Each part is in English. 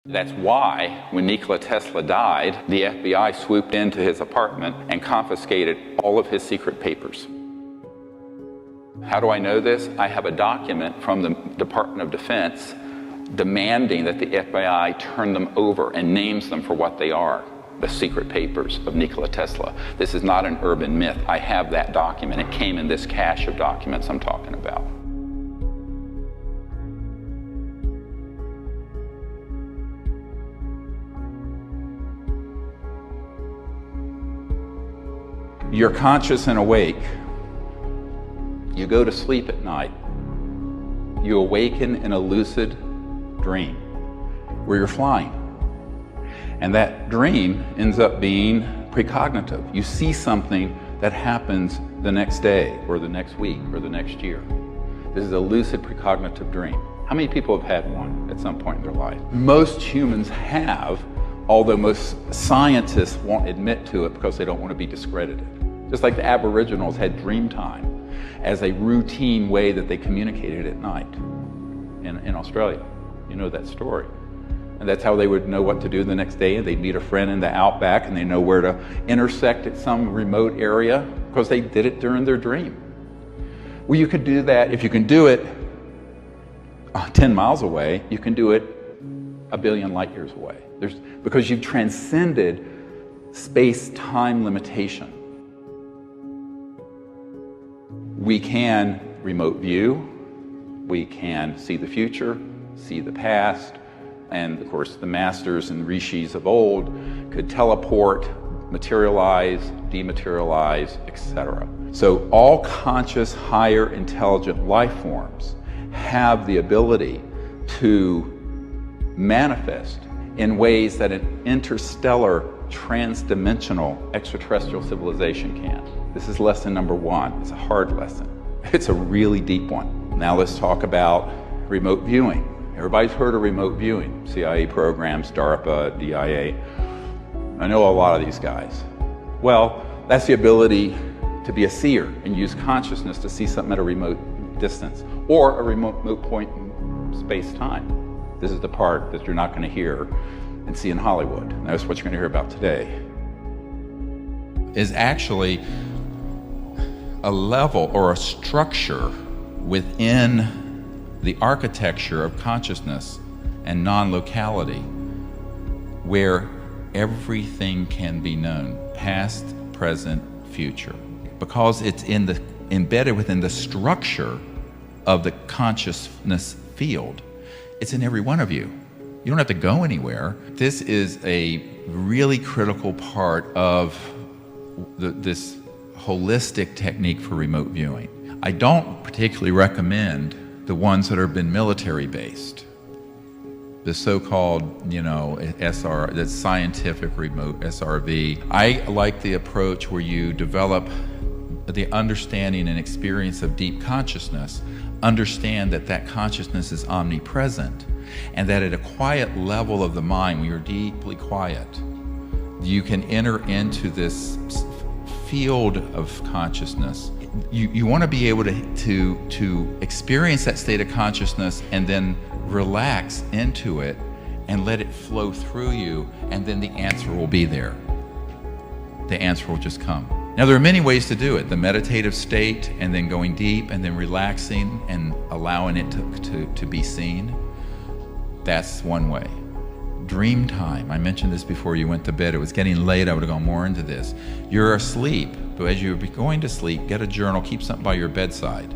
That's why, when Nikola Tesla died, the FBI swooped into his apartment and confiscated all of his secret papers. How do I know this? I have a document from the Department of Defense demanding that the FBI turn them over and names them for what they are, the secret papers of Nikola Tesla. This is not an urban myth. I have that document. It came in this cache of documents I'm talking about. You're conscious and awake. You go to sleep at night. You awaken in a lucid dream where you're flying. And that dream ends up being precognitive. You see something that happens the next day or the next week or the next year. This is a lucid precognitive dream. How many people have had one at some point in their life? Most humans have, although most scientists won't admit to it because they don't want to be discredited. Just like the Aboriginals had dream time as a routine way that they communicated at night in Australia. You know that story. And that's how they would know what to do the next day. They'd meet a friend in the outback and they know where to intersect at some remote area because they did it during their dream. Well, you could do that. If you can do it 10 miles away, you can do it a billion light years away. Because you've transcended space-time limitation. We can remote view, we can see the future, see the past, and of course the masters and rishis of old could teleport, materialize, dematerialize, etc. So all conscious, higher intelligent life forms have the ability to manifest in ways that an interstellar, transdimensional extraterrestrial civilization can. This is lesson number one. It's a hard lesson. It's a really deep one. Now let's talk about remote viewing. Everybody's heard of remote viewing. CIA programs, DARPA, DIA. I know a lot of these guys. Well, that's the ability to be a seer and use consciousness to see something at a remote distance or a remote point in space-time. This is the part that you're not going to hear and see in Hollywood. And that's what you're going to hear about today. Is actually a level or a structure within the architecture of consciousness and non-locality where everything can be known, past, present, future. Because it's embedded within the structure of the consciousness field. It's in every one of you. You don't have to go anywhere. This is a really critical part of this holistic technique for remote viewing. I don't particularly recommend the ones that have been military-based. The so-called, the scientific remote, SRV. I like the approach where you develop the understanding and experience of deep consciousness, understand that that consciousness is omnipresent, and that at a quiet level of the mind, when you're deeply quiet, you can enter into this field of consciousness. You want to be able to experience that state of consciousness and then relax into it and let it flow through you, and then the answer will be there. The answer will just come. Now, there are many ways to do it. The meditative state, and then going deep, and then relaxing and allowing it to be seen. That's one way. Dream time. I mentioned this before you went to bed. It was getting late. I would have gone more into this. You're asleep, but as you're going to sleep, get a journal, keep something by your bedside,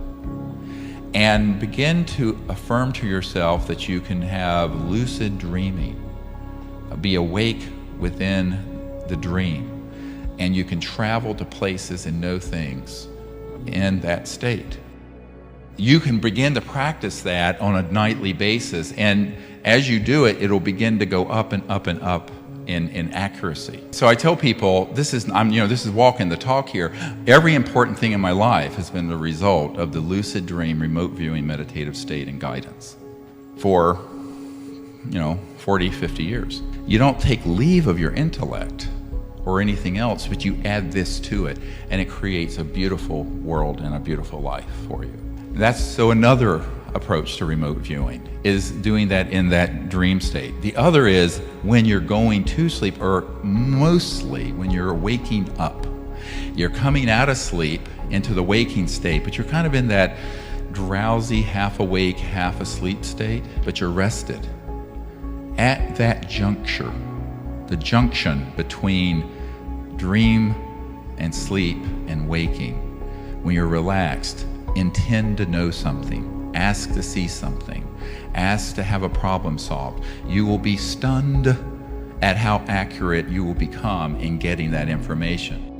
and begin to affirm to yourself that you can have lucid dreaming. Be awake within the dream, and you can travel to places and know things in that state. You can begin to practice that on a nightly basis, and as you do it, it'll begin to go up and up and up in accuracy. So I tell people, this is walking the talk here. Every important thing in my life has been the result of the lucid dream, remote viewing, meditative state, and guidance for 40, 50 years. You don't take leave of your intellect or anything else, but you add this to it, and it creates a beautiful world and a beautiful life for you. That's so another approach to remote viewing, is doing that in that dream state. The other is when you're going to sleep, or mostly when you're waking up. You're coming out of sleep into the waking state, but you're kind of in that drowsy, half awake, half asleep state, but you're rested. At that juncture, the junction between dream and sleep and waking, when you're relaxed, intend to know something, ask to see something, ask to have a problem solved. You will be stunned at how accurate you will become in getting that information.